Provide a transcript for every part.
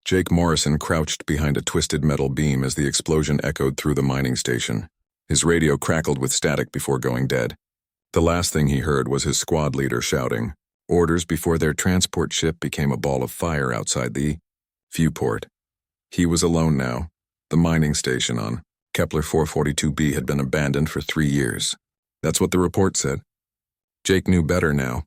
Jake Morrison crouched behind a twisted metal beam as the explosion echoed through the mining station. His radio crackled with static before going dead. The last thing he heard was his squad leader shouting orders before their transport ship became a ball of fire outside the viewport. He was alone now. The mining station on Kepler 442b had been abandoned for 3 years. That's what the report said. Jake knew better now.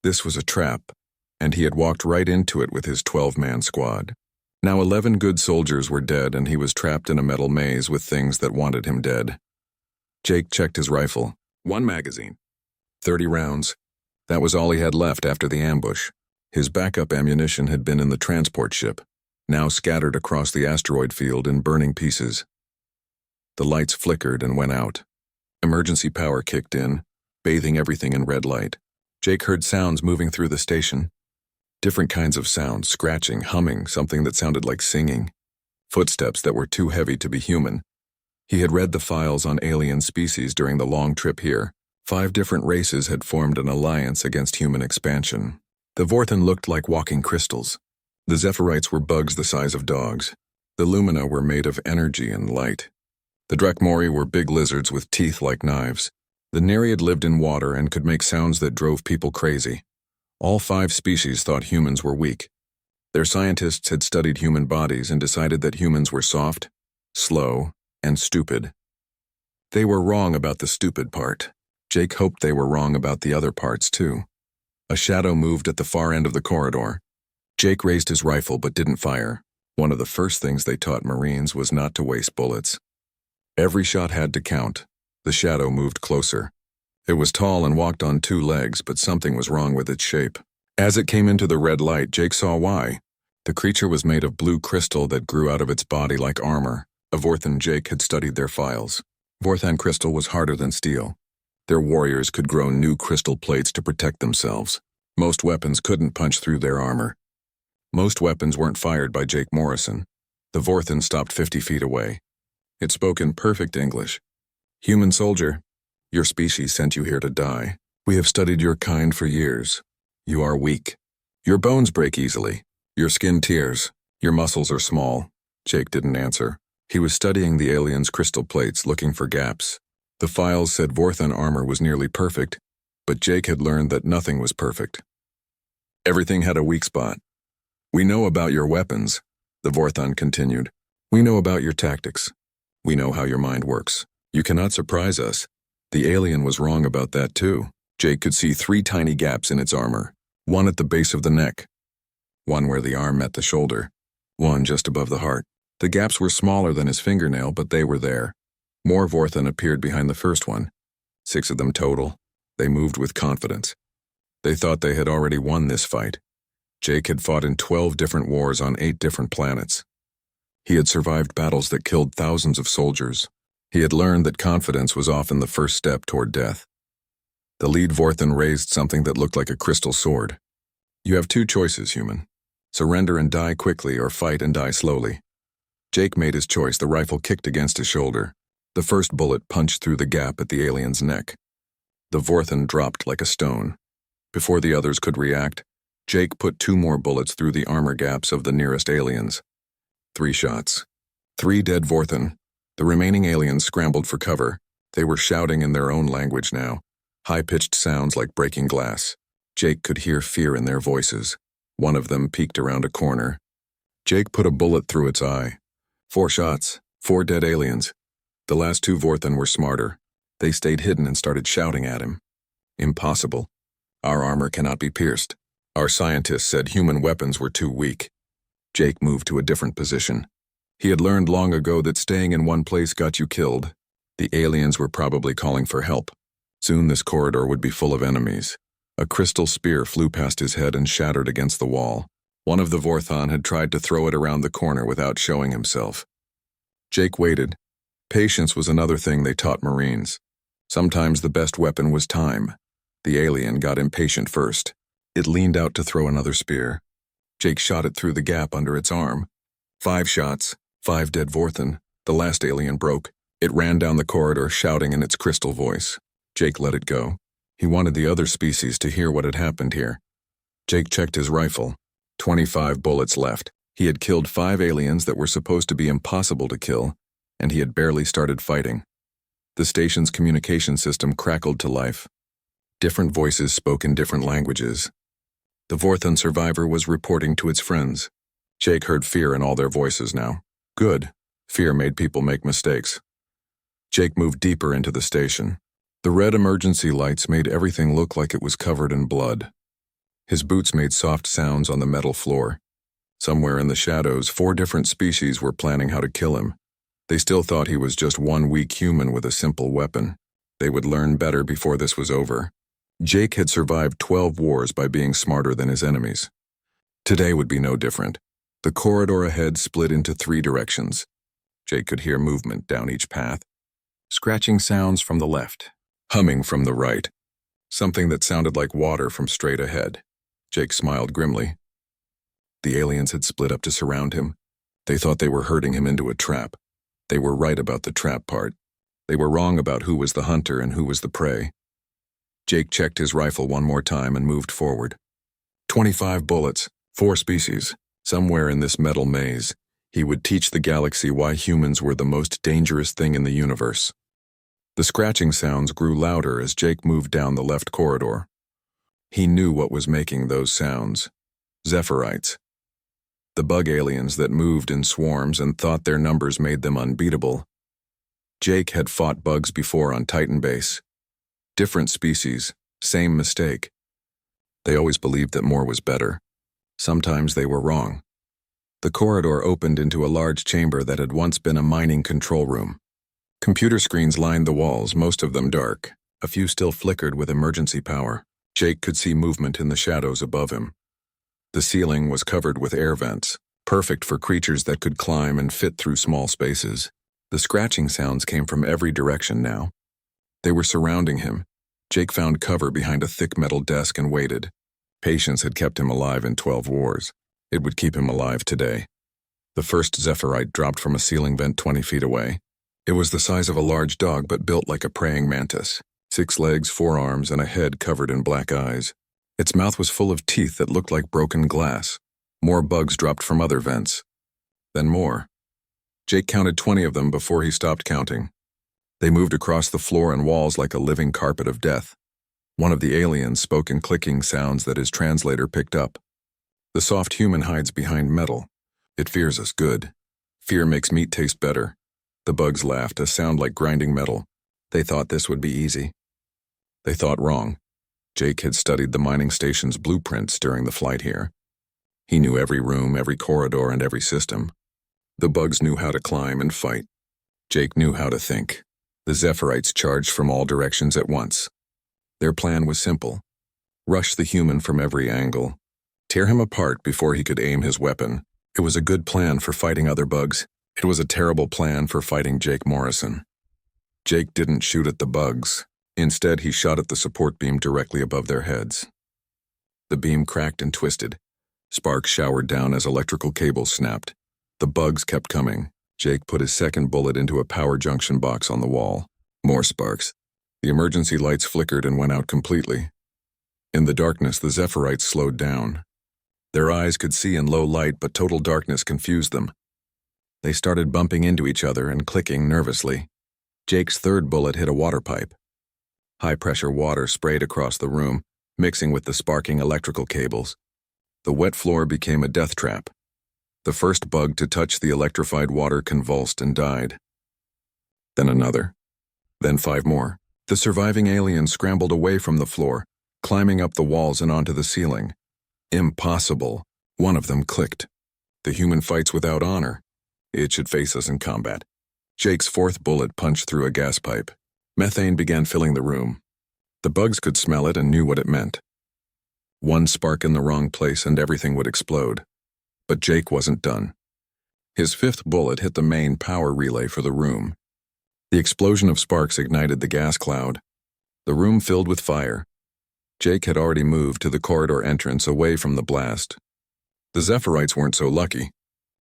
This was a trap, and he had walked right into it with his 12-man squad. Now 11 good soldiers were dead, and he was trapped in a metal maze with things that wanted him dead. Jake checked his rifle. 1 magazine. 30 rounds. That was all he had left after the ambush. His backup ammunition had been in the transport ship, now scattered across the asteroid field in burning pieces. The lights flickered and went out. Emergency power kicked in, bathing everything in red light. Jake heard sounds moving through the station. Different kinds of sounds, scratching, humming, something that sounded like singing. Footsteps that were too heavy to be human. He had read the files on alien species during the long trip here. 5 different races had formed an alliance against human expansion. The Vorthan looked like walking crystals. The Zephirites were bugs the size of dogs. The Lumina were made of energy and light. The Drekmori were big lizards with teeth like knives. The Nereid lived in water and could make sounds that drove people crazy. All 5 species thought humans were weak. Their scientists had studied human bodies and decided that humans were soft, slow, and stupid. They were wrong about the stupid part. Jake hoped they were wrong about the other parts, too. A shadow moved at the far end of the corridor. Jake raised his rifle but didn't fire. One of the first things they taught Marines was not to waste bullets. Every shot had to count. The shadow moved closer. It was tall and walked on 2 legs, but something was wrong with its shape. As it came into the red light, Jake saw why. The creature was made of blue crystal that grew out of its body like armor. A Vorthan Jake had studied their files. Vorthan crystal was harder than steel. Their warriors could grow new crystal plates to protect themselves. Most weapons couldn't punch through their armor. Most weapons weren't fired by Jake Morrison. The Vorthan stopped 50 feet away. It spoke in perfect English. "Human soldier, your species sent you here to die. We have studied your kind for years. You are weak. Your bones break easily. Your skin tears. Your muscles are small." Jake didn't answer. He was studying the aliens' crystal plates, looking for gaps. The files said Vorthan armor was nearly perfect, but Jake had learned that nothing was perfect. Everything had a weak spot. "We know about your weapons," the Vorthan continued. "We know about your tactics. We know how your mind works. You cannot surprise us." The alien was wrong about that too. Jake could see 3 tiny gaps in its armor. One at the base of the neck. One where the arm met the shoulder. One just above the heart. The gaps were smaller than his fingernail, but they were there. More Vorthan appeared behind the first one. 6 of them total. They moved with confidence. They thought they had already won this fight. Jake had fought in 12 different wars on 8 different planets. He had survived battles that killed thousands of soldiers. He had learned that confidence was often the first step toward death. The lead Vorthan raised something that looked like a crystal sword. "You have 2 choices, human. Surrender and die quickly, or fight and die slowly." Jake made his choice. The rifle kicked against his shoulder. The first bullet punched through the gap at the alien's neck. The Vorthan dropped like a stone. Before the others could react, Jake put 2 more bullets through the armor gaps of the nearest aliens. 3 shots. 3 dead Vorthan. The remaining aliens scrambled for cover. They were shouting in their own language now, high-pitched sounds like breaking glass. Jake could hear fear in their voices. One of them peeked around a corner. Jake put a bullet through its eye. 4 shots. 4 dead aliens. The last 2 Vorthan were smarter. They stayed hidden and started shouting at him. "Impossible. Our armor cannot be pierced. Our scientists said human weapons were too weak." Jake moved to a different position. He had learned long ago that staying in one place got you killed. The aliens were probably calling for help. Soon this corridor would be full of enemies. A crystal spear flew past his head and shattered against the wall. One of the Vorthan had tried to throw it around the corner without showing himself. Jake waited. Patience was another thing they taught Marines. Sometimes the best weapon was time. The alien got impatient first. It leaned out to throw another spear. Jake shot it through the gap under its arm. 5 shots, 5 dead Vorthan. The last alien broke. It ran down the corridor, shouting in its crystal voice. Jake let it go. He wanted the other species to hear what had happened here. Jake checked his rifle. 25 bullets left. He had killed 5 aliens that were supposed to be impossible to kill, and he had barely started fighting. The station's communication system crackled to life. Different voices spoke in different languages. The Vorthon survivor was reporting to its friends. Jake heard fear in all their voices now. Good. Fear made people make mistakes. Jake moved deeper into the station. The red emergency lights made everything look like it was covered in blood. His boots made soft sounds on the metal floor. Somewhere in the shadows, 4 different species were planning how to kill him. They still thought he was just one weak human with a simple weapon. They would learn better before this was over. Jake had survived 12 wars by being smarter than his enemies. Today would be no different. The corridor ahead split into 3 directions. Jake could hear movement down each path. Scratching sounds from the left. Humming from the right. Something that sounded like water from straight ahead. Jake smiled grimly. The aliens had split up to surround him. They thought they were herding him into a trap. They were right about the trap part. They were wrong about who was the hunter and who was the prey. Jake checked his rifle one more time and moved forward. 25 bullets, 4 species. Somewhere in this metal maze, he would teach the galaxy why humans were the most dangerous thing in the universe. The scratching sounds grew louder as Jake moved down the left corridor. He knew what was making those sounds. Zephyrite. The bug aliens that moved in swarms and thought their numbers made them unbeatable. Jake had fought bugs before on Titan Base. Different species, same mistake. They always believed that more was better. Sometimes they were wrong. The corridor opened into a large chamber that had once been a mining control room. Computer screens lined the walls, most of them dark. A few still flickered with emergency power. Jake could see movement in the shadows above him. The ceiling was covered with air vents, perfect for creatures that could climb and fit through small spaces. The scratching sounds came from every direction now. They were surrounding him. Jake found cover behind a thick metal desk and waited. Patience had kept him alive in 12 wars. It would keep him alive today. The first Zephyrite dropped from a ceiling vent 20 feet away. It was the size of a large dog but built like a praying mantis. 6 legs, 4 arms, and a head covered in black eyes. Its mouth was full of teeth that looked like broken glass. More bugs dropped from other vents. Then more. Jake counted 20 of them before he stopped counting. They moved across the floor and walls like a living carpet of death. One of the aliens spoke in clicking sounds that his translator picked up. The soft human hides behind metal. It fears us good. Fear makes meat taste better. The bugs laughed, a sound like grinding metal. They thought this would be easy. They thought wrong. Jake had studied the mining station's blueprints during the flight here. He knew every room, every corridor, and every system. The bugs knew how to climb and fight. Jake knew how to think. The Zephyrites charged from all directions at once. Their plan was simple. Rush the human from every angle. Tear him apart before he could aim his weapon. It was a good plan for fighting other bugs. It was a terrible plan for fighting Jake Morrison. Jake didn't shoot at the bugs. Instead, he shot at the support beam directly above their heads. The beam cracked and twisted. Sparks showered down as electrical cables snapped. The bugs kept coming. Jake put his second bullet into a power junction box on the wall. More sparks. The emergency lights flickered and went out completely. In the darkness, the Zephyrite slowed down. Their eyes could see in low light, but total darkness confused them. They started bumping into each other and clicking nervously. Jake's third bullet hit a water pipe. High-pressure water sprayed across the room, mixing with the sparking electrical cables. The wet floor became a death trap. The first bug to touch the electrified water convulsed and died. Then another. Then 5 more. The surviving aliens scrambled away from the floor, climbing up the walls and onto the ceiling. Impossible. One of them clicked. The human fights without honor. It should face us in combat. Jake's fourth bullet punched through a gas pipe. Methane began filling the room. The bugs could smell it and knew what it meant. One spark in the wrong place and everything would explode. But Jake wasn't done. His fifth bullet hit the main power relay for the room. The explosion of sparks ignited the gas cloud. The room filled with fire. Jake had already moved to the corridor entrance away from the blast. The Zephyrite weren't so lucky.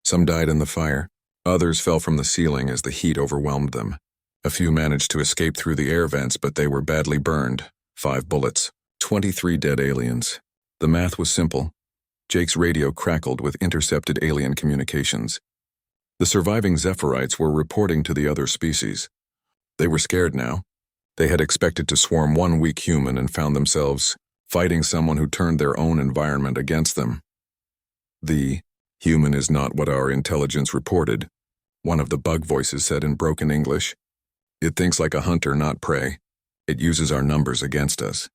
Some died in the fire. Others fell from the ceiling as the heat overwhelmed them. A few managed to escape through the air vents, but they were badly burned. 5 bullets. 23 dead aliens. The math was simple. Jake's radio crackled with intercepted alien communications. The surviving Zephyrite were reporting to the other species. They were scared now. They had expected to swarm one weak human and found themselves fighting someone who turned their own environment against them. The human is not what our intelligence reported, one of the bug voices said in broken English. It thinks like a hunter, not prey. It uses our numbers against us.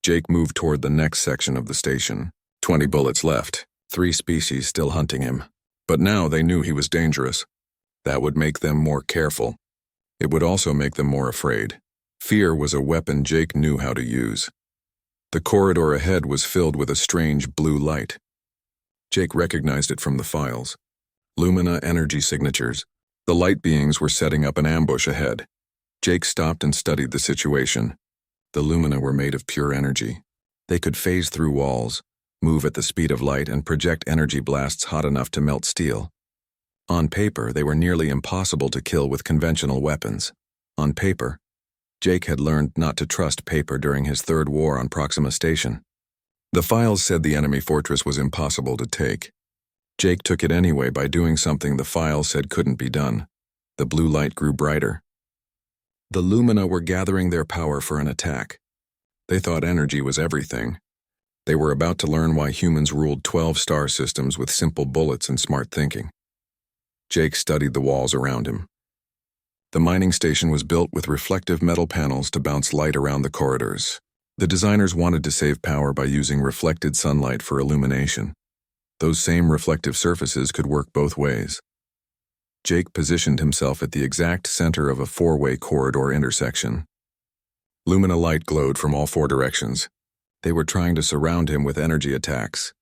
Jake moved toward the next section of the station. 20 bullets left, 3 species still hunting him. But now they knew he was dangerous. That would make them more careful. It would also make them more afraid. Fear was a weapon Jake knew how to use. The corridor ahead was filled with a strange blue light. Jake recognized it from the files. Lumina energy signatures. The light beings were setting up an ambush ahead. Jake stopped and studied the situation. The Lumina were made of pure energy. They could phase through walls, move at the speed of light, and project energy blasts hot enough to melt steel. On paper, they were nearly impossible to kill with conventional weapons. On paper. Jake had learned not to trust paper during his third war on Proxima Station. The files said the enemy fortress was impossible to take. Jake took it anyway by doing something the files said couldn't be done. The blue light grew brighter. The Lumina were gathering their power for an attack. They thought energy was everything. They were about to learn why humans ruled 12 star systems with simple bullets and smart thinking. Jake studied the walls around him. The mining station was built with reflective metal panels to bounce light around the corridors. The designers wanted to save power by using reflected sunlight for illumination. Those same reflective surfaces could work both ways. Jake positioned himself at the exact center of a 4-way corridor intersection. Lumina light glowed from all 4 directions. They were trying to surround him with energy attacks.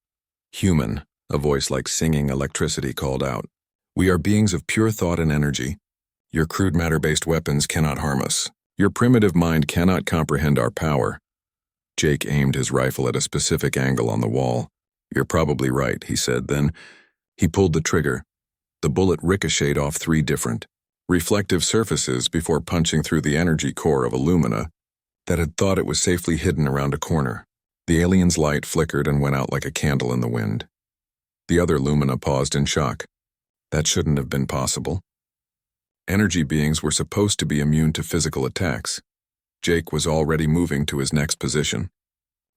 Human, a voice like singing electricity called out. We are beings of pure thought and energy. Your crude matter-based weapons cannot harm us. Your primitive mind cannot comprehend our power. Jake aimed his rifle at a specific angle on the wall. You're probably right, he said. Then he pulled the trigger. The bullet ricocheted off 3 different, reflective surfaces before punching through the energy core of a Lumina that had thought it was safely hidden around a corner. The alien's light flickered and went out like a candle in the wind. The other Lumina paused in shock. That shouldn't have been possible. Energy beings were supposed to be immune to physical attacks. Jake was already moving to his next position.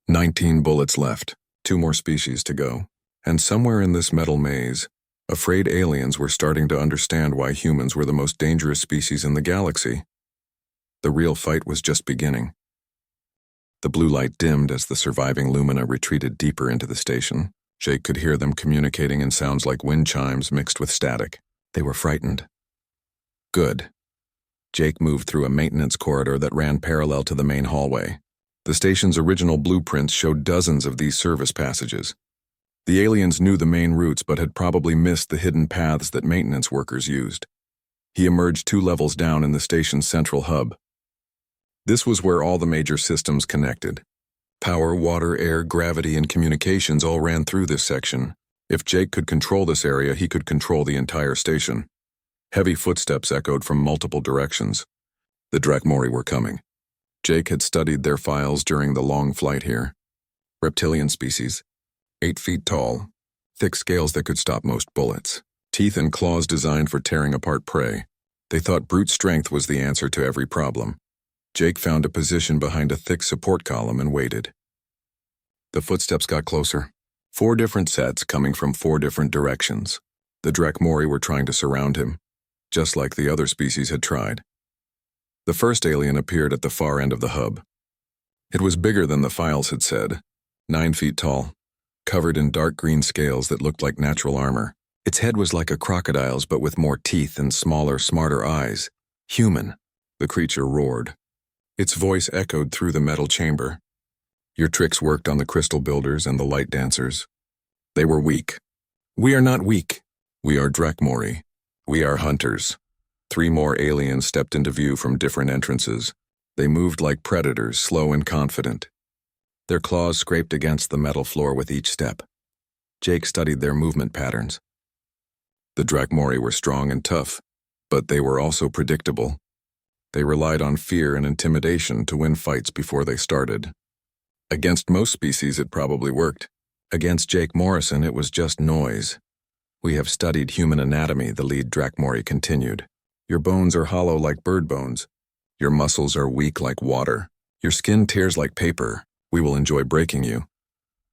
19 bullets left, 2 more species to go. And somewhere in this metal maze, afraid aliens were starting to understand why humans were the most dangerous species in the galaxy. The real fight was just beginning. The blue light dimmed as the surviving Lumina retreated deeper into the station. Jake could hear them communicating in sounds like wind chimes mixed with static. They were frightened. Good. Jake moved through a maintenance corridor that ran parallel to the main hallway. The station's original blueprints showed dozens of these service passages. The aliens knew the main routes but had probably missed the hidden paths that maintenance workers used. He emerged 2 levels down in the station's central hub. This was where all the major systems connected. Power, water, air, gravity, and communications all ran through this section. If Jake could control this area, he could control the entire station. Heavy footsteps echoed from multiple directions. The Drakmori were coming. Jake had studied their files during the long flight here. Reptilian species, 8 feet tall, thick scales that could stop most bullets, teeth and claws designed for tearing apart prey. They thought brute strength was the answer to every problem. Jake found a position behind a thick support column and waited. The footsteps got closer. 4 different sets coming from 4 different directions. The Drakmori were trying to surround him, just like the other species had tried. The first alien appeared at the far end of the hub. It was bigger than the files had said, 9 feet tall, covered in dark green scales that looked like natural armor. Its head was like a crocodile's but with more teeth and smaller, smarter eyes. Human, the creature roared. Its voice echoed through the metal chamber. Your tricks worked on the crystal builders and the light dancers. They were weak. We are not weak. We are Drakmori. We are hunters. 3 more aliens stepped into view from different entrances. They moved like predators, slow and confident. Their claws scraped against the metal floor with each step. Jake studied their movement patterns. The Drakmori were strong and tough, but they were also predictable. They relied on fear and intimidation to win fights before they started. Against most species, it probably worked. Against Jake Morrison, it was just noise. "We have studied human anatomy," the lead Drakmori continued. "Your bones are hollow like bird bones. Your muscles are weak like water. Your skin tears like paper. We will enjoy breaking you."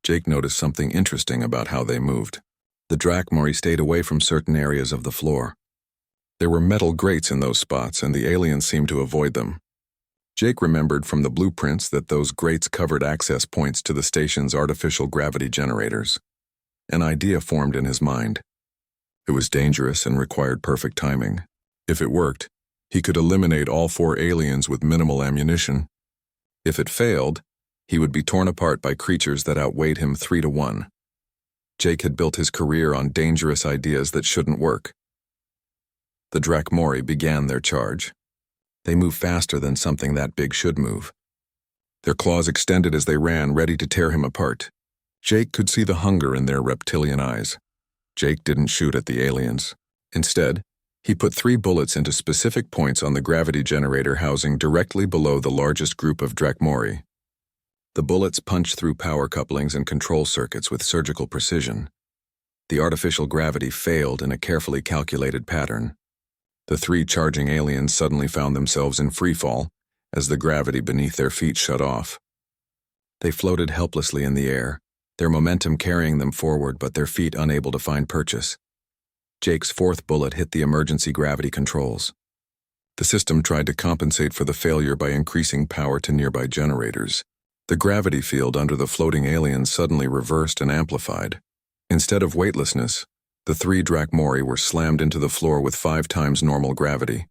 Jake noticed something interesting about how they moved. The Drakmori stayed away from certain areas of the floor. There were metal grates in those spots, and the aliens seemed to avoid them. Jake remembered from the blueprints that those grates covered access points to the station's artificial gravity generators. An idea formed in his mind. It was dangerous and required perfect timing. If it worked, he could eliminate all 4 aliens with minimal ammunition. If it failed, he would be torn apart by creatures that outweighed him 3-to-1. Jake had built his career on dangerous ideas that shouldn't work. The Drakmori began their charge. They moved faster than something that big should move. Their claws extended as they ran, ready to tear him apart. Jake could see the hunger in their reptilian eyes. Jake didn't shoot at the aliens. Instead, he put 3 bullets into specific points on the gravity generator housing directly below the largest group of Drakmori. The bullets punched through power couplings and control circuits with surgical precision. The artificial gravity failed in a carefully calculated pattern. The 3 charging aliens suddenly found themselves in freefall as the gravity beneath their feet shut off. They floated helplessly in the air, their momentum carrying them forward but their feet unable to find purchase. Jake's 4th bullet hit the emergency gravity controls. The system tried to compensate for the failure by increasing power to nearby generators. The gravity field under the floating aliens suddenly reversed and amplified. Instead of weightlessness, the 3 Drakmori were slammed into the floor with 5 times normal gravity.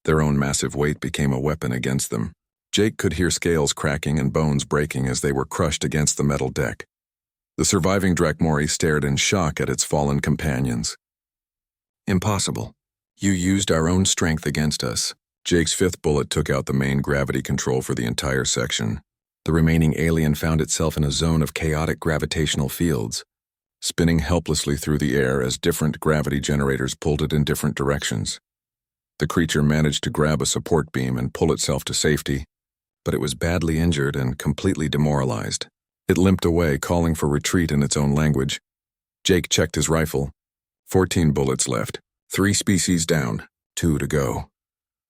Their own massive weight became a weapon against them. Jake could hear scales cracking and bones breaking as they were crushed against the metal deck. The surviving Drakmori stared in shock at its fallen companions. "Impossible. You used our own strength against us." Jake's 5th bullet took out the main gravity control for the entire section. The remaining alien found itself in a zone of chaotic gravitational fields, spinning helplessly through the air as different gravity generators pulled it in different directions. The creature managed to grab a support beam and pull itself to safety, but it was badly injured and completely demoralized. It limped away, calling for retreat in its own language. Jake checked his rifle. 14 bullets left. 3 species down. 2 to go.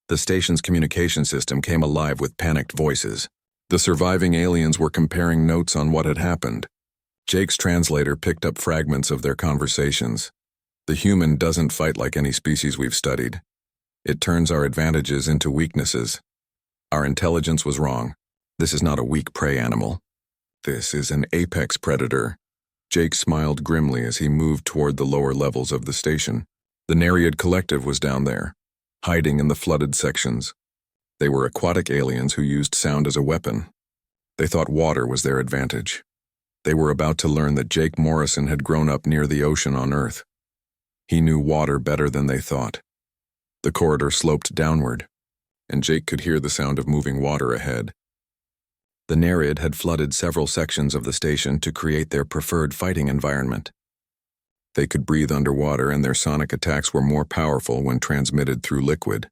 The station's communication system came alive with panicked voices. The surviving aliens were comparing notes on what had happened. Jake's translator picked up fragments of their conversations. "The human doesn't fight like any species we've studied. It turns our advantages into weaknesses. Our intelligence was wrong. This is not a weak prey animal. This is an apex predator." Jake smiled grimly as he moved toward the lower levels of the station. The Nereid Collective was down there, hiding in the flooded sections. They were aquatic aliens who used sound as a weapon. They thought water was their advantage. They were about to learn that Jake Morrison had grown up near the ocean on Earth. He knew water better than they thought. The corridor sloped downward, and Jake could hear the sound of moving water ahead. The Nereid had flooded several sections of the station to create their preferred fighting environment. They could breathe underwater, and their sonic attacks were more powerful when transmitted through liquid.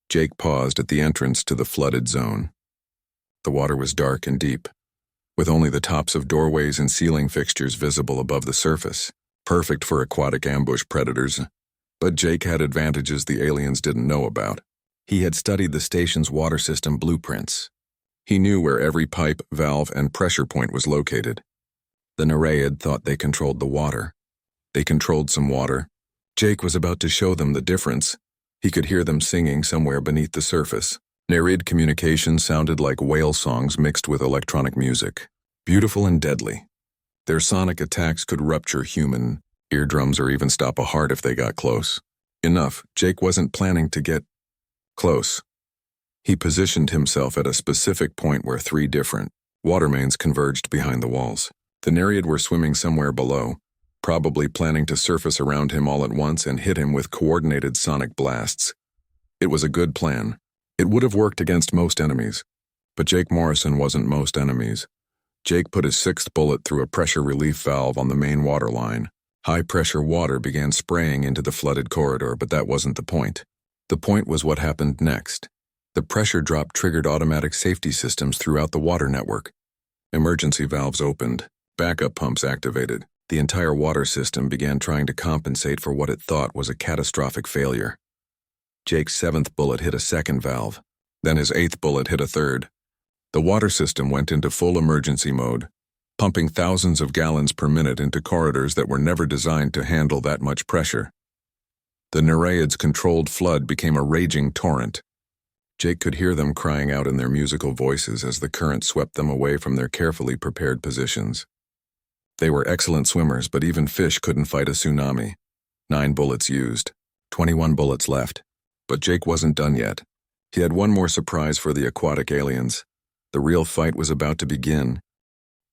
Jake paused at the entrance to the flooded zone. The water was dark and deep, with only the tops of doorways and ceiling fixtures visible above the surface, perfect for aquatic ambush predators. But Jake had advantages the aliens didn't know about. He had studied the station's water system blueprints. He knew where every pipe, valve, and pressure point was located. The Nereid thought they controlled the water. They controlled some water. Jake was about to show them the difference. He could hear them singing somewhere beneath the surface. Nereid communication sounded like whale songs mixed with electronic music, beautiful and deadly. Their sonic attacks could rupture human eardrums or even stop a heart if they got close. Enough, Jake wasn't planning to get close. He positioned himself at a specific point where 3 different water mains converged behind the walls. The Nereid were swimming somewhere below, probably planning to surface around him all at once and hit him with coordinated sonic blasts. It was a good plan. It would have worked against most enemies, but Jake Morrison wasn't most enemies. Jake put his 6th bullet through a pressure relief valve on the main water line. High-pressure water began spraying into the flooded corridor, but that wasn't the point. The point was what happened next. The pressure drop triggered automatic safety systems throughout the water network. Emergency valves opened. Backup pumps activated. The entire water system began trying to compensate for what it thought was a catastrophic failure. Jake's seventh bullet hit a second valve. Then his eighth bullet hit a third. The water system went into full emergency mode, pumping thousands of gallons per minute into corridors that were never designed to handle that much pressure. The Nereids' controlled flood became a raging torrent. Jake could hear them crying out in their musical voices as the current swept them away from their carefully prepared positions. They were excellent swimmers, but even fish couldn't fight a tsunami. 9 bullets used, 21 bullets left. But Jake wasn't done yet. He had one more surprise for the aquatic aliens. The real fight was about to begin.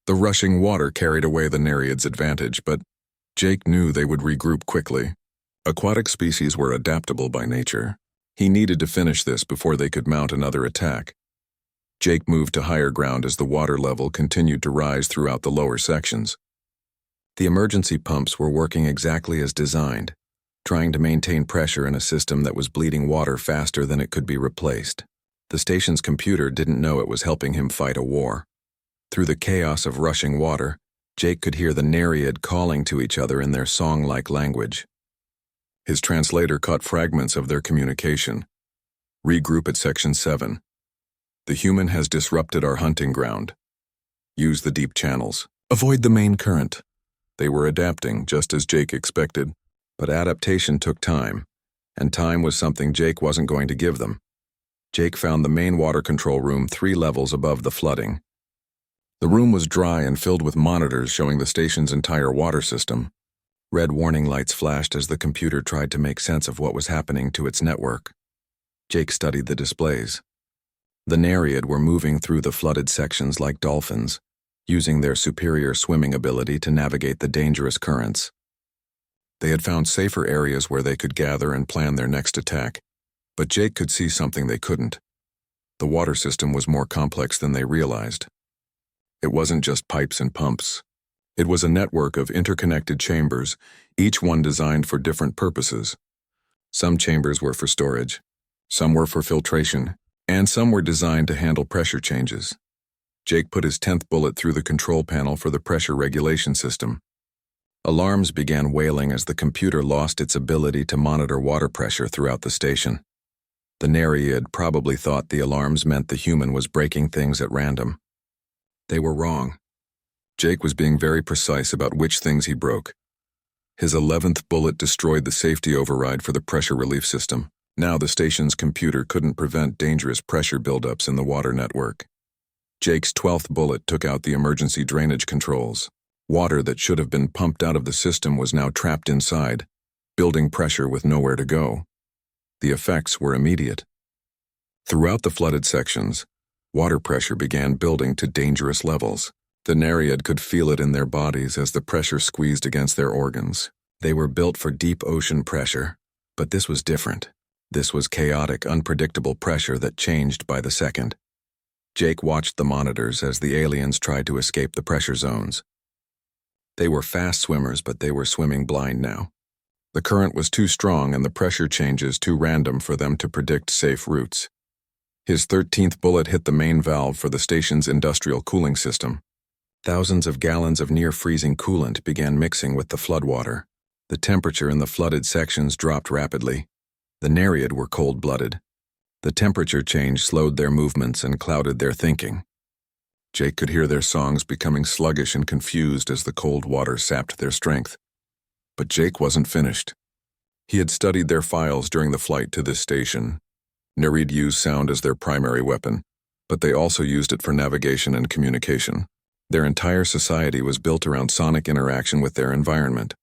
The rushing water carried away the Nereids' advantage, but Jake knew they would regroup quickly. Aquatic species were adaptable by nature. He needed to finish this before they could mount another attack. Jake moved to higher ground as the water level continued to rise throughout the lower sections. The emergency pumps were working exactly as designed, trying to maintain pressure in a system that was bleeding water faster than it could be replaced. The station's computer didn't know it was helping him fight a war. Through the chaos of rushing water, Jake could hear the Nereid calling to each other in their song-like language. His translator caught fragments of their communication. Regroup at Section 7. The human has disrupted our hunting ground. Use the deep channels. Avoid the main current. They were adapting, just as Jake expected. But adaptation took time, and time was something Jake wasn't going to give them. Jake found the main water control room 3 levels above the flooding. The room was dry and filled with monitors showing the station's entire water system. Red warning lights flashed as the computer tried to make sense of what was happening to its network. Jake studied the displays. The Nereid were moving through the flooded sections like dolphins, using their superior swimming ability to navigate the dangerous currents. They had found safer areas where they could gather and plan their next attack, but Jake could see something they couldn't. The water system was more complex than they realized. It wasn't just pipes and pumps. It was a network of interconnected chambers, each one designed for different purposes. Some chambers were for storage, some were for filtration, and some were designed to handle pressure changes. Jake put his 10th bullet through the control panel for the pressure regulation system. Alarms began wailing as the computer lost its ability to monitor water pressure throughout the station. The Nereid probably thought the alarms meant the human was breaking things at random. They were wrong. Jake was being very precise about which things he broke. His 11th bullet destroyed the safety override for the pressure relief system. Now the station's computer couldn't prevent dangerous pressure buildups in the water network. Jake's 12th bullet took out the emergency drainage controls. Water that should have been pumped out of the system was now trapped inside, building pressure with nowhere to go. The effects were immediate. Throughout the flooded sections, water pressure began building to dangerous levels. The Nereid could feel it in their bodies as the pressure squeezed against their organs. They were built for deep ocean pressure, but this was different. This was chaotic, unpredictable pressure that changed by the second. Jake watched the monitors as the aliens tried to escape the pressure zones. They were fast swimmers, but they were swimming blind now. The current was too strong and the pressure changes too random for them to predict safe routes. His 13th bullet hit the main valve for the station's industrial cooling system. Thousands of gallons of near-freezing coolant began mixing with the floodwater. The temperature in the flooded sections dropped rapidly. The Nereid were cold-blooded. The temperature change slowed their movements and clouded their thinking. Jake could hear their songs becoming sluggish and confused as the cold water sapped their strength. But Jake wasn't finished. He had studied their files during the flight to this station. Nereid used sound as their primary weapon, but they also used it for navigation and communication. Their entire society was built around sonic interaction with their environment.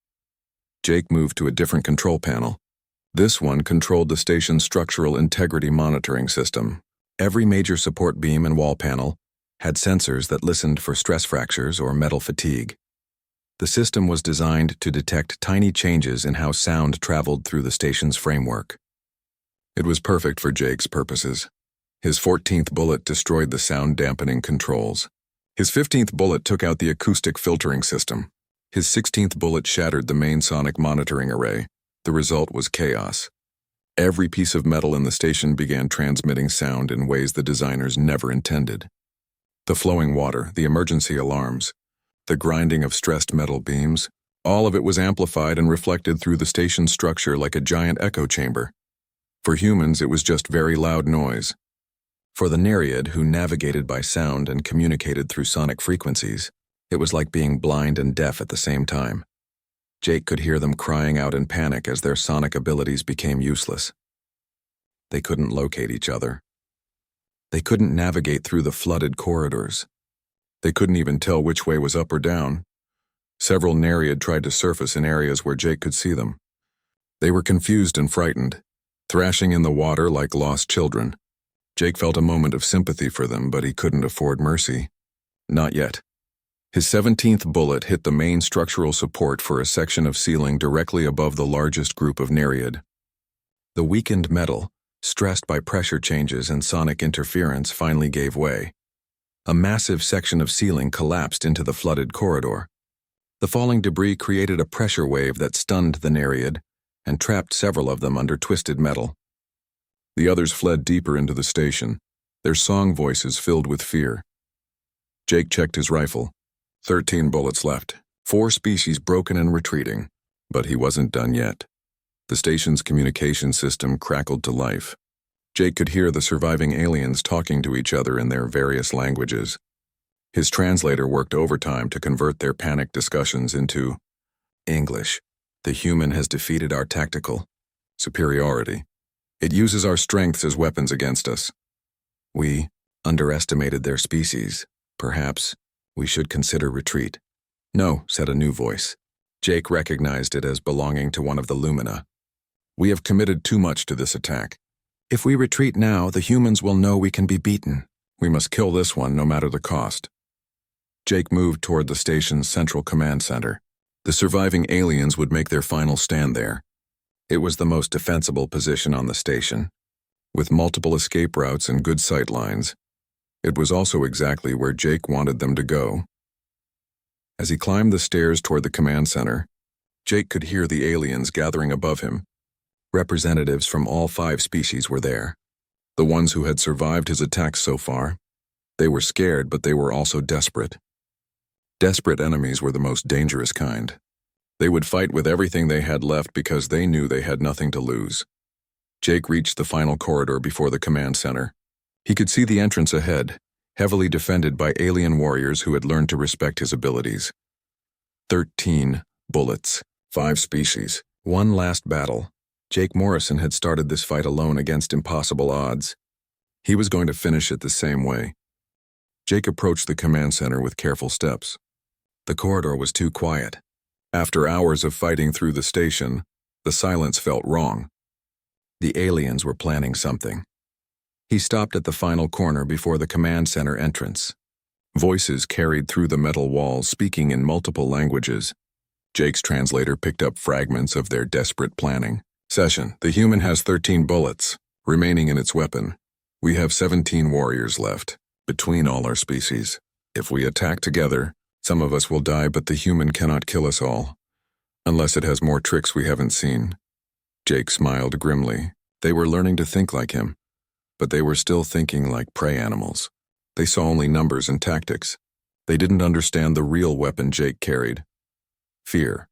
Jake moved to a different control panel. This one controlled the station's structural integrity monitoring system. Every major support beam and wall panel had sensors that listened for stress fractures or metal fatigue. The system was designed to detect tiny changes in how sound traveled through the station's framework. It was perfect for Jake's purposes. His 14th bullet destroyed the sound dampening controls. His 15th bullet took out the acoustic filtering system. His 16th bullet shattered the main sonic monitoring array. The result was chaos. Every piece of metal in the station began transmitting sound in ways the designers never intended. The flowing water, the emergency alarms, the grinding of stressed metal beams. All of it was amplified and reflected through the station's structure like a giant echo chamber. For humans, it was just very loud noise. For the Nereid, who navigated by sound and communicated through sonic frequencies, it was like being blind and deaf at the same time. Jake could hear them crying out in panic as their sonic abilities became useless. They couldn't locate each other. They couldn't navigate through the flooded corridors. They couldn't even tell which way was up or down. Several Nereid tried to surface in areas where Jake could see them. They were confused and frightened, thrashing in the water like lost children. Jake felt a moment of sympathy for them, but he couldn't afford mercy. Not yet. His 17th bullet hit the main structural support for a section of ceiling directly above the largest group of Nereid. The weakened metal, stressed by pressure changes and sonic interference, finally gave way. A massive section of ceiling collapsed into the flooded corridor. The falling debris created a pressure wave that stunned the Nereid and trapped several of them under twisted metal. The others fled deeper into the station, their song voices filled with fear. Jake checked his rifle. 13 bullets left, 4 species broken and retreating, but he wasn't done yet. The station's communication system crackled to life. Jake could hear the surviving aliens talking to each other in their various languages. His translator worked overtime to convert their panicked discussions into English. The human has defeated our tactical superiority. It uses our strengths as weapons against us. We underestimated their species. Perhaps we should consider retreat. No, said a new voice. Jake recognized it as belonging to one of the Lumina. We have committed too much to this attack. If we retreat now, the humans will know we can be beaten. We must kill this one no matter the cost. Jake moved toward the station's central command center. The surviving aliens would make their final stand there. It was the most defensible position on the station. With multiple escape routes and good sight lines, it was also exactly where Jake wanted them to go. As he climbed the stairs toward the command center, Jake could hear the aliens gathering above him. Representatives from all 5 species were there. The ones who had survived his attacks so far. They were scared, but they were also desperate. Desperate enemies were the most dangerous kind. They would fight with everything they had left because they knew they had nothing to lose. Jake reached the final corridor before the command center. He could see the entrance ahead, heavily defended by alien warriors who had learned to respect his abilities. 13 bullets, 5 species, 1 last battle. Jake Morrison had started this fight alone against impossible odds. He was going to finish it the same way. Jake approached the command center with careful steps. The corridor was too quiet. After hours of fighting through the station, the silence felt wrong. The aliens were planning something. He stopped at the final corner before the command center entrance. Voices carried through the metal walls, speaking in multiple languages. Jake's translator picked up fragments of their desperate planning. Session, the human has 13 bullets, remaining in its weapon. We have 17 warriors left, between all our species. If we attack together, some of us will die, but the human cannot kill us all, unless it has more tricks we haven't seen. Jake smiled grimly. They were learning to think like him, but they were still thinking like prey animals. They saw only numbers and tactics. They didn't understand the real weapon Jake carried. Fear.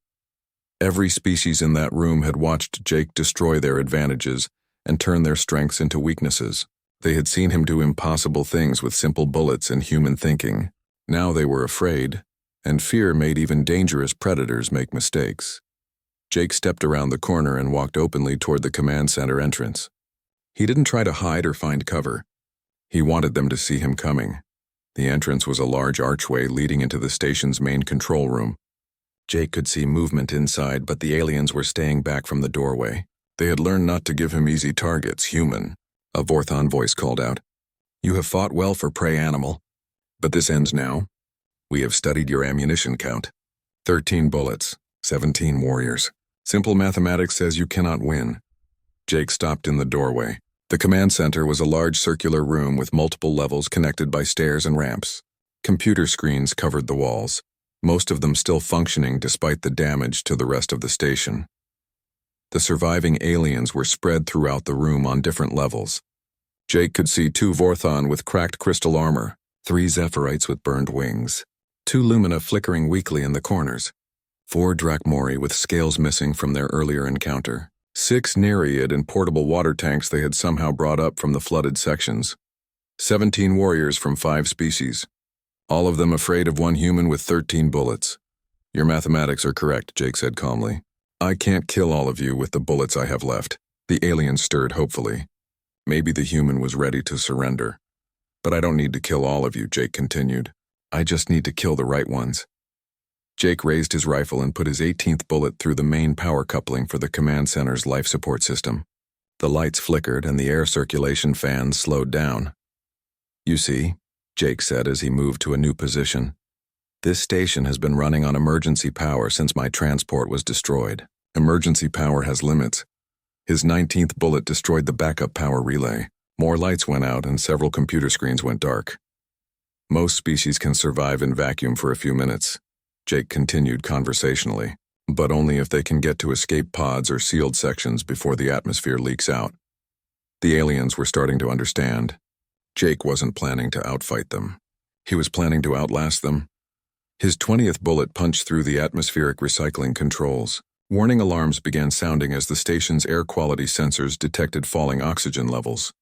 Every species in that room had watched Jake destroy their advantages and turn their strengths into weaknesses. They had seen him do impossible things with simple bullets and human thinking. Now they were afraid, and fear made even dangerous predators make mistakes. Jake stepped around the corner and walked openly toward the command center entrance. He didn't try to hide or find cover. He wanted them to see him coming. The entrance was a large archway leading into the station's main control room. Jake could see movement inside, but the aliens were staying back from the doorway. They had learned not to give him easy targets, human. A Vorthon voice called out. You have fought well for prey animal. But this ends now. We have studied your ammunition count. 13 bullets, 17 warriors. Simple mathematics says you cannot win. Jake stopped in the doorway. The command center was a large circular room with multiple levels connected by stairs and ramps. Computer screens covered the walls, most of them still functioning despite the damage to the rest of the station. The surviving aliens were spread throughout the room on different levels. Jake could see 2 Vorthon with cracked crystal armor, 3 Zephyrite with burned wings. 2 lumina flickering weakly in the corners. 4 drachmori with scales missing from their earlier encounter. 6 nereid in portable water tanks they had somehow brought up from the flooded sections. 17 warriors from 5 species. All of them afraid of 1 human with 13 bullets. Your mathematics are correct, Jake said calmly. I can't kill all of you with the bullets I have left. The alien stirred hopefully. Maybe the human was ready to surrender. But I don't need to kill all of you, Jake continued. I just need to kill the right ones. Jake raised his rifle and put his 18th bullet through the main power coupling for the command center's life support system. The lights flickered and the air circulation fans slowed down. You see, Jake said as he moved to a new position. This station has been running on emergency power since my transport was destroyed. Emergency power has limits. His 19th bullet destroyed the backup power relay. More lights went out and several computer screens went dark. Most species can survive in vacuum for a few minutes, Jake continued conversationally, but only if they can get to escape pods or sealed sections before the atmosphere leaks out. The aliens were starting to understand. Jake wasn't planning to outfight them. He was planning to outlast them. His 20th bullet punched through the atmospheric recycling controls. Warning alarms began sounding as the station's air quality sensors detected falling oxygen levels.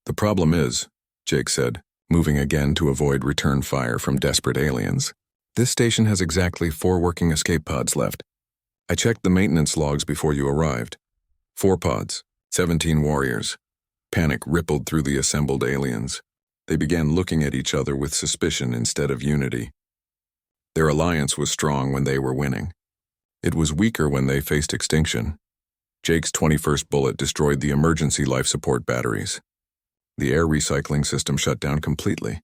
The problem is, Jake said, moving again to avoid return fire from desperate aliens. This station has exactly 4 working escape pods left. I checked the maintenance logs before you arrived. 4 pods, 17 warriors. Panic rippled through the assembled aliens. They began looking at each other with suspicion instead of unity. Their alliance was strong when they were winning. It was weaker when they faced extinction. Jake's 21st bullet destroyed the emergency life support batteries. The air recycling system shut down completely.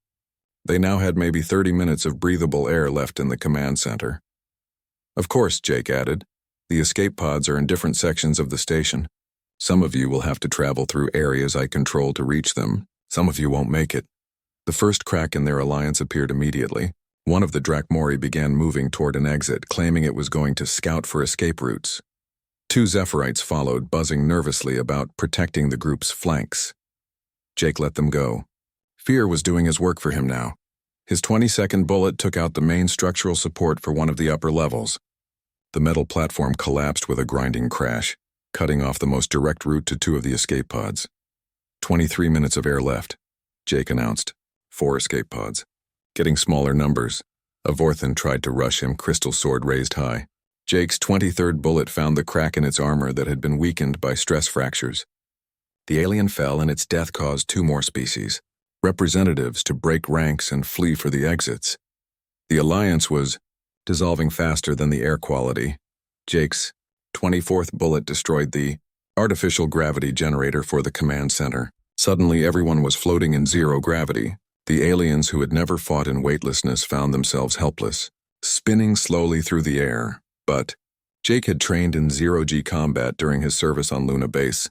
They now had maybe 30 minutes of breathable air left in the command center. Of course, Jake added, the escape pods are in different sections of the station. Some of you will have to travel through areas I control to reach them. Some of you won't make it. The first crack in their alliance appeared immediately. One of the drachmori began moving toward an exit, claiming it was going to scout for escape routes. 2 Zephyrite followed, buzzing nervously about protecting the group's flanks. Jake let them go. Fear was doing his work for him now. His 22nd bullet took out the main structural support for one of the upper levels. The metal platform collapsed with a grinding crash, cutting off the most direct route to 2 of the escape pods. 23 minutes of air left, Jake announced. 4 escape pods. Getting smaller numbers. A Vorthan tried to rush him, crystal sword raised high. Jake's 23rd bullet found the crack in its armor that had been weakened by stress fractures. The alien fell and its death caused 2 more species, representatives to break ranks and flee for the exits. The alliance was dissolving faster than the air quality. Jake's 24th bullet destroyed the artificial gravity generator for the command center. Suddenly everyone was floating in 0 gravity. The aliens who had never fought in weightlessness found themselves helpless, spinning slowly through the air. But Jake had trained in 0G combat during his service on Luna Base.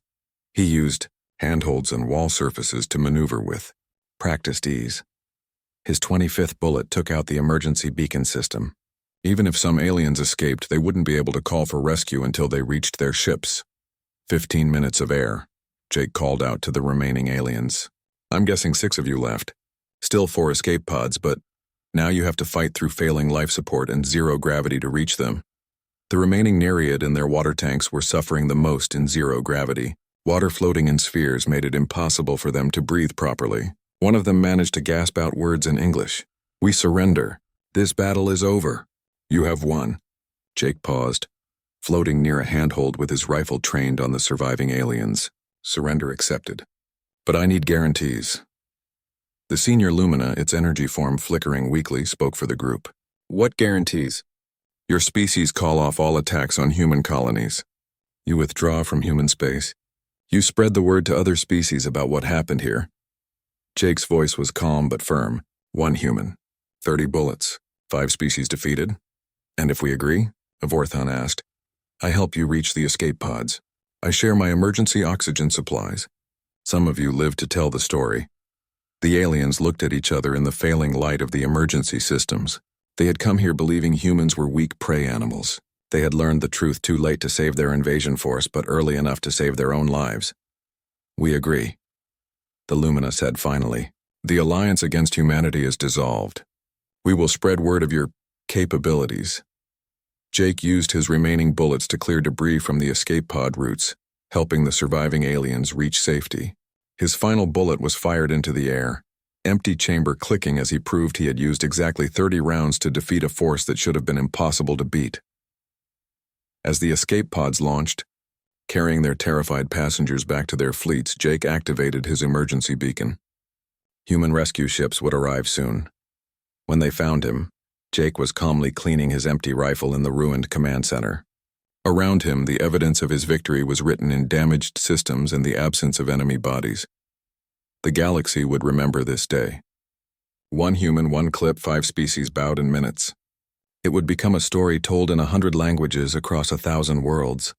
He used handholds and wall surfaces to maneuver with practiced ease. His 25th bullet took out the emergency beacon system. Even if some aliens escaped, they wouldn't be able to call for rescue until they reached their ships. 15 minutes of air, Jake called out to the remaining aliens. I'm guessing 6 of you left. Still 4 escape pods, but now you have to fight through failing life support and 0 gravity to reach them. The remaining nereid in their water tanks were suffering the most in 0 gravity. Water floating in spheres made it impossible for them to breathe properly. One of them managed to gasp out words in English. We surrender. This battle is over. You have won. Jake paused, floating near a handhold with his rifle trained on the surviving aliens. Surrender accepted. But I need guarantees. The senior Lumina, its energy form flickering weakly, spoke for the group. What guarantees? Your species call off all attacks on human colonies. You withdraw from human space. You spread the word to other species about what happened here. Jake's voice was calm but firm. 1 human. 30 bullets. 5 species defeated. And if we agree? A Vorthan asked. I help you reach the escape pods. I share my emergency oxygen supplies. Some of you live to tell the story. The aliens looked at each other in the failing light of the emergency systems. They had come here believing humans were weak prey animals. They had learned the truth too late to save their invasion force, but early enough to save their own lives. We agree. The Lumina said finally. The alliance against humanity is dissolved. We will spread word of your capabilities. Jake used his remaining bullets to clear debris from the escape pod routes, helping the surviving aliens reach safety. His final bullet was fired into the air, empty chamber clicking as he proved he had used exactly 30 rounds to defeat a force that should have been impossible to beat. As the escape pods launched, carrying their terrified passengers back to their fleets, Jake activated his emergency beacon. Human rescue ships would arrive soon. When they found him, Jake was calmly cleaning his empty rifle in the ruined command center. Around him, the evidence of his victory was written in damaged systems and the absence of enemy bodies. The galaxy would remember this day. 1 human, 1 clip, 5 species bowed in minutes. It would become a story told in 100 languages across 1,000 worlds.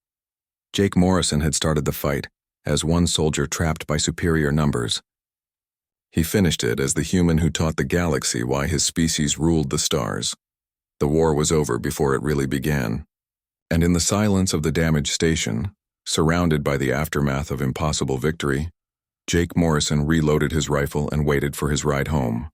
Jake Morrison had started the fight, as one soldier trapped by superior numbers. He finished it as the human who taught the galaxy why his species ruled the stars. The war was over before it really began. And in the silence of the damaged station, surrounded by the aftermath of impossible victory, Jake Morrison reloaded his rifle and waited for his ride home.